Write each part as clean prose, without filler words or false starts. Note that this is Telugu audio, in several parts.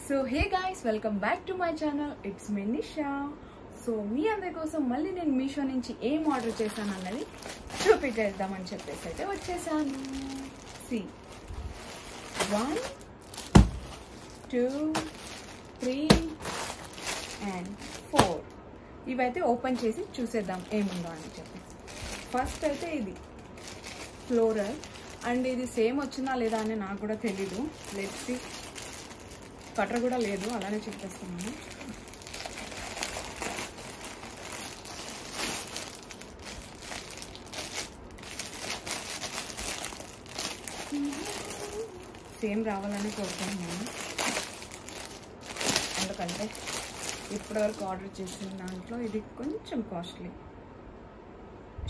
So hey guys, welcome back to my channel. It's me Nisha. So మీ అందరి కోసం మళ్ళీ నేను మీషో నుంచి ఏం ఆర్డర్ చేశాను అన్నది చూపించేద్దామని చెప్పేసి అయితే వచ్చేసాను. సి 1 2 3 and 4 ఇవైతే ఓపెన్ చేసి చూసేద్దాం ఏముందో అని చెప్పి. ఫస్ట్ అయితే ఇది ఫ్లోరల్ అండ్ ఇది సేమ్ వచ్చిందా లేదా అని నాకు కూడా తెలీదు. Let's see. కటర్ కూడా లేదు, అలానే చెప్పేస్తున్నాను. సేమ్ రావాలని కోరుకుంటున్నాను, ఎందుకంటే ఇప్పటివరకు ఆర్డర్ చేసిన దాంట్లో ఇది కొంచెం కాస్ట్లీ.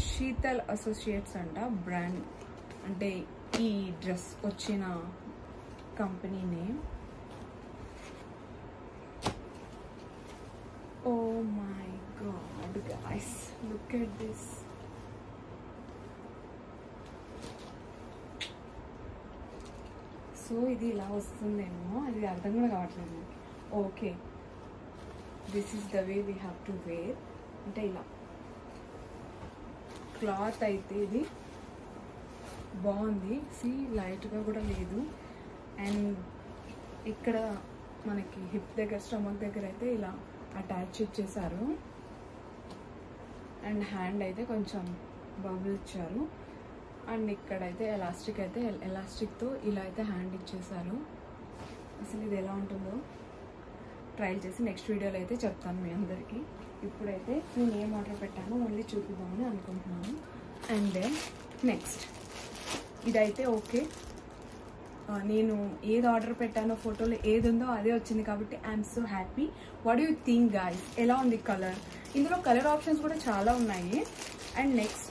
శీతల్ అసోసియేట్స్ అంట బ్రాండ్, అంటే ఈ డ్రెస్ వచ్చిన company name. Oh my god guys, look at this. So ఇది ఇలా వస్తుందేమో, అది అర్థం కూడా కావట్లేదు. Okay, this is the way we have to wear. అంటే ఇలా క్లాత్ అయితే ఇది బాగుంది. సి లైట్గా కూడా లేదు. అండ్ ఇక్కడ మనకి హిప్ దగ్గర, స్టమక్ దగ్గర అయితే ఇలా అటాచ్ ఇచ్చేసారు. అండ్ హ్యాండ్ అయితే కొంచెం బబుల్ ఇచ్చారు. అండ్ ఇక్కడైతే ఎలాస్టిక్ అయితే ఎలాస్టిక్తో ఇలా అయితే హ్యాండ్ ఇచ్చేసారు. అసలు ఇది ఎలా ఉంటుందో ట్రయల్ చేసి నెక్స్ట్ వీడియోలో అయితే చెప్తాను మీ అందరికీ. ఇప్పుడైతే నేను ఏం ఆర్డర్ పెట్టానో ఓన్లీ చూపిద్దామని అనుకుంటున్నాను. అండ్ దెన్ నెక్స్ట్ ఇదైతే ఓకే, నేను ఏది ఆర్డర్ పెట్టానో ఫోటోలో ఏది ఉందో అదే వచ్చింది కాబట్టి I'm so happy. What you think guys, ఎలా ఉంది కలర్? ఇందులో కలర్ ఆప్షన్స్ కూడా చాలా ఉన్నాయి. అండ్ నెక్స్ట్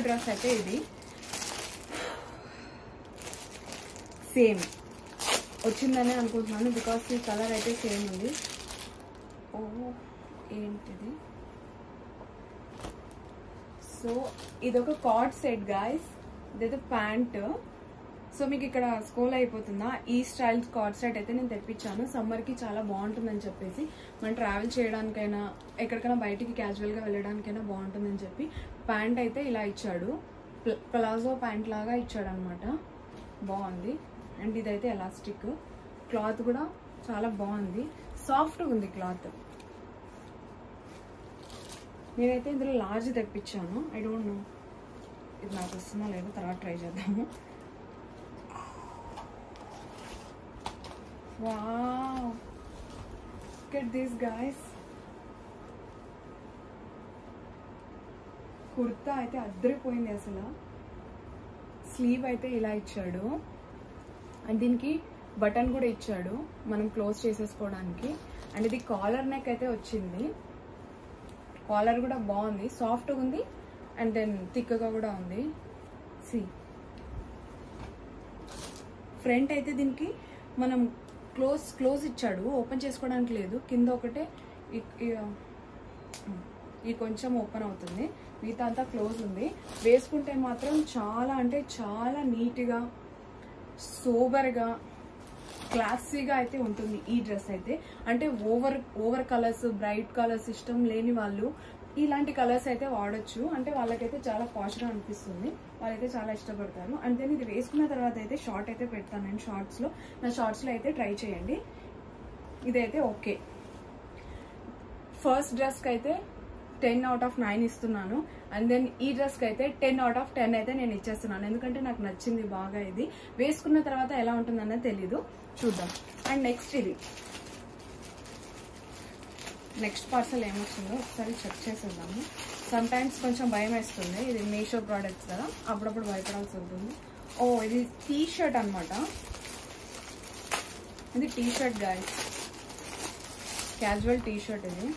డ్రెస్ అయితే ఇది సేమ్ వచ్చిందనే అనుకుంటున్నాను, బికాస్ ఈ కలర్ అయితే సేమ్ ఉంది. ఓ ఏంటిది? సో ఇదొక కార్డ్ సెట్ గాయస్, ఇదైతే ప్యాంట్. సో మీకు ఇక్కడ స్క్రోల్ అయిపోతుందా, ఈ స్టైల్ కార్డ్ సెట్ అయితే నేను తెప్పించాను. సమ్మర్కి చాలా బాగుంటుందని చెప్పేసి, మనం ట్రావెల్ చేయడానికైనా ఎక్కడికైనా బయటికి క్యాజువల్గా వెళ్ళడానికైనా బాగుంటుందని చెప్పి ప్యాంట్ అయితే ఇలా ఇచ్చాడు. ప్లాజో ప్యాంట్ లాగా ఇచ్చాడు అనమాట. బాగుంది. అండ్ ఇదైతే ఎలాస్టిక్. క్లాత్ కూడా చాలా బాగుంది, సాఫ్ట్గా ఉంది క్లాత్. నేనైతే ఇందులో లార్జ్ తెప్పించాను. ఐ డోంట్ నో ఇది నాకు వస్తుందా లేదో, తర్వాత ట్రై చేద్దాము. Wow, look at this guys. Kurta అయితే అద్దరిపోయింది అసలు. స్లీవ్ అయితే ఇలా ఇచ్చాడు. అండ్ దీనికి బటన్ కూడా ఇచ్చాడు మనం క్లోజ్ చేసేసుకోవడానికి. అండ్ ఇది కాలర్ నెక్ అయితే వచ్చింది. కాలర్ కూడా బాగుంది, సాఫ్ట్గా ఉంది. అండ్ దెన్ థిక్గా కూడా ఉంది. సి ఫ్రంట్ అయితే దీనికి మనం క్లోజ్ ఇచ్చాడు, ఓపెన్ చేసుకోవడానికి లేదు. కింద ఒకటే ఈ కొంచెం ఓపెన్ అవుతుంది, మిగతా అంతా క్లోజ్ ఉంది. వేసుకుంటే మాత్రం చాలా అంటే చాలా నీట్గా, సోబర్గా, క్లాసీగా అయితే ఉంటుంది ఈ డ్రెస్ అయితే. అంటే ఓవర్ కలర్స్, బ్రైట్ కలర్స్ ఇష్టం లేని వాళ్ళు ఇలాంటి కలర్స్ అయితే వాడచ్చు. అంటే వాళ్ళకైతే చాలా పాష్గా అనిపిస్తుంది, వాళ్ళైతే చాలా ఇష్టపడతారు. అండ్ దెన్ ఇది వేసుకున్న తర్వాత అయితే షార్ట్ అయితే పెడతాను నేను షార్ట్స్లో. నా షార్ట్స్లో అయితే ట్రై చేయండి. ఇదైతే ఓకే. ఫస్ట్ డ్రెస్కి అయితే 10 out of 9 ఇస్తున్నాను. అండ్ దెన్ ఈ డ్రెస్కి అయితే 10 out of 10 అయితే నేను ఇచ్చేస్తున్నాను, ఎందుకంటే నాకు నచ్చింది బాగా. ఇది వేసుకున్న తర్వాత ఎలా ఉంటుందన్నది తెలీదు, చూద్దాం. అండ్ నెక్స్ట్ ఇది నెక్స్ట్ పార్సల్ ఏమొచ్చిందో ఒకసారి చెక్ చేసేద్దాము. సమ్ టైమ్స్ కొంచెం భయం వేస్తుంది, ఇది మీషో ప్రోడక్ట్స్ కదా, అప్పుడప్పుడు భయపడాల్సి ఉంటుంది. ఓ ఇది టీ షర్ట్ అనమాట. ఇది T shirt guys, casual T shirt. ఇది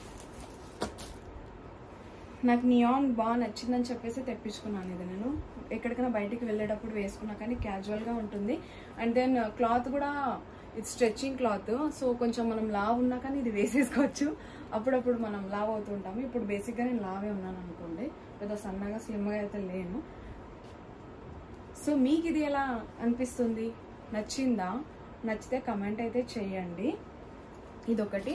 నాకు నియాన్ బాగా నచ్చిందని చెప్పేసి తెప్పించుకున్నాను. ఇది నేను ఎక్కడికైనా బయటికి వెళ్ళేటప్పుడు వేసుకున్నా కానీ క్యాజువల్గా ఉంటుంది. అండ్ దెన్ క్లాత్ కూడా ఇది స్ట్రెచ్చింగ్ క్లాత్. సో కొంచెం మనం లావ్ ఉన్నా కానీ ఇది వేసేసుకోవచ్చు. అప్పుడప్పుడు మనం లావ్ అవుతుంటాము. ఇప్పుడు బేసిక్గా నేను లావే ఉన్నాను అనుకోండి, పెద్ద సన్నగా స్లిమ్గా అయితే లేను. సో మీకు ఇది ఎలా అనిపిస్తుంది, నచ్చిందా? నచ్చితే కమెంట్ అయితే చేయండి. ఇదొకటి.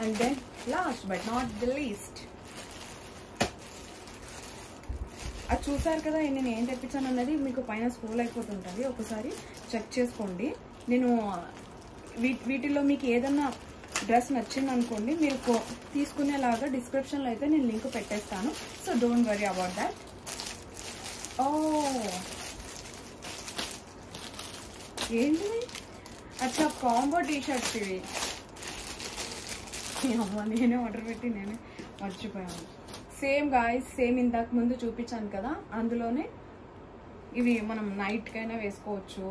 And then last but not the least, అది చూసారు కదా నేను ఏం తెప్పించాను అన్నది మీకు పైన స్క్రోల్ అయిపోతుంటుంది, ఒకసారి చెక్ చేసుకోండి. నేను వీటిల్లో మీకు ఏదన్నా డ్రెస్ నచ్చింది అనుకోండి, మీరు తీసుకునేలాగా డిస్క్రిప్షన్లో అయితే నేను లింక్ పెట్టేస్తాను. So don't worry about that. ఓ ఏంటి, అచ్చా కాంబో టీషర్ట్స్ ఇవి. అమ్మ నేనే ఆర్డర్ పెట్టి నేనే మర్చిపోయాను. సేమ్ గాయస్, సేమ్ ఇంతకు ముందు చూపించాను కదా, అందులోనే ఇవి మనం నైట్కైనా వేసుకోవచ్చు.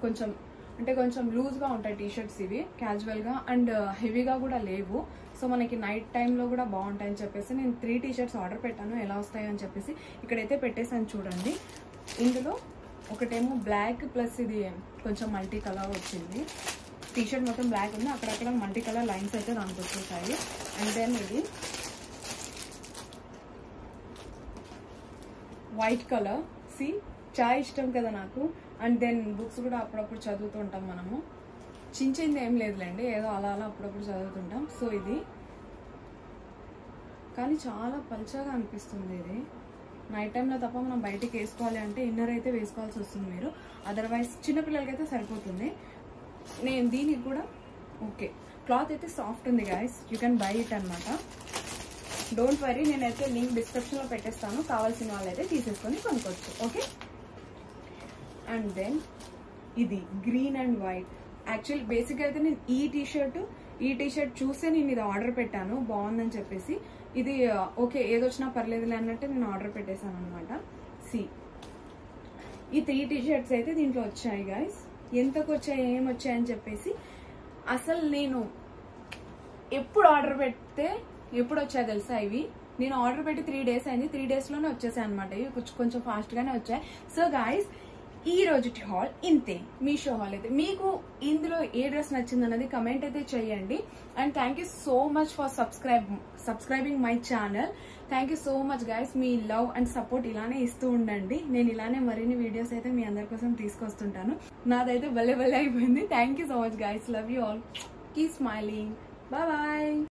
కొంచెం లూజ్గా ఉంటాయి టీషర్ట్స్ ఇవి, క్యాజువల్గా అండ్ హెవీగా కూడా లేవు. సో మనకి నైట్ టైంలో కూడా బాగుంటాయని చెప్పేసి నేను 3 టీషర్ట్స్ ఆర్డర్ పెట్టాను, ఎలా వస్తాయో అని చెప్పేసి. ఇక్కడైతే పెట్టేసాను చూడండి. ఇందులో ఒకటేమో బ్లాక్ ప్లస్ ఇది కొంచెం మల్టీ కలర్ వచ్చింది. టీషర్ట్ మొత్తం బ్లాక్ ఉంది, అక్కడక్కడ మల్టీ కలర్ లైన్స్ అయితే దానికి వచ్చేసాయి. అండ్ దెన్ ఇది వైట్ కలర్. సి చాలా ఇష్టం కదా నాకు. అండ్ దెన్ బుక్స్ కూడా అప్పుడప్పుడు చదువుతూ ఉంటాం మనము, చించింది ఏం లేదులేండి, ఏదో అలా అలా అప్పుడప్పుడు చదువుతుంటాం. సో ఇది కానీ చాలా పల్చగా అనిపిస్తుంది. ఇది నైట్ టైంలో తప్ప మనం బయటికి వేసుకోవాలి అంటే ఇన్నర్ అయితే వేసుకోవాల్సి వస్తుంది మీరు, అదర్వైజ్ చిన్నపిల్లలకైతే సరిపోతుంది. నేను దీనికి కూడా ఓకే, క్లాత్ అయితే సాఫ్ట్ ఉంది guys, you can buy it అనమాట. డోంట్ వరీ, నేనైతే లింక్ డిస్క్రిప్షన్లో పెట్టేస్తాను, కావాల్సిన వాళ్ళైతే తీసేసుకొని కొనుక్కోవచ్చు. ఓకే. అండ్ దెన్ ఇది గ్రీన్ అండ్ వైట్. యాక్చువల్లీ బేసిక్గా అయితే నేను ఈ టీషర్ట్ చూసే నేను ఇది ఆర్డర్ పెట్టాను, బాగుందని చెప్పేసి. ఇది ఓకే ఏదొచ్చినా పర్లేదులే అన్నట్టు నేను ఆర్డర్ పెట్టేశాను అనమాట. సి ఈ 3 టీషర్ట్స్ అయితే దీంట్లో వచ్చాయి గాయస్. ఎంతకు వచ్చాయి, ఏమొచ్చాయని చెప్పేసి అసలు నేను ఎప్పుడు ఆర్డర్ పెడితే ఎప్పుడు వచ్చాయి తెలుసా, ఇవి నేను ఆర్డర్ పెట్టి 3 days అయింది, 3 daysలోనే వచ్చేసాయి అనమాట. ఇవి కొంచెం ఫాస్ట్గానే వచ్చాయి. సో గాయస్ ఈ రోజు హాల్ ఇంతే, మీషో హాల్ అయితే. మీకు ఇందులో ఏ డ్రెస్ నచ్చింది అన్నది కమెంట్ అయితే చేయండి. And thank you so much for subscribing my channel. Thank you so much guys. Me love and support ఇలానే ఇస్తూ ఉండండి. నేను ఇలానే మరిన్ని వీడియోస్ అయితే మీ అందరి కోసం తీసుకొస్తుంటాను. నాదైతే భలే అయిపోయింది. Thank you so much guys. Love you all. Keep smiling. Bye bye.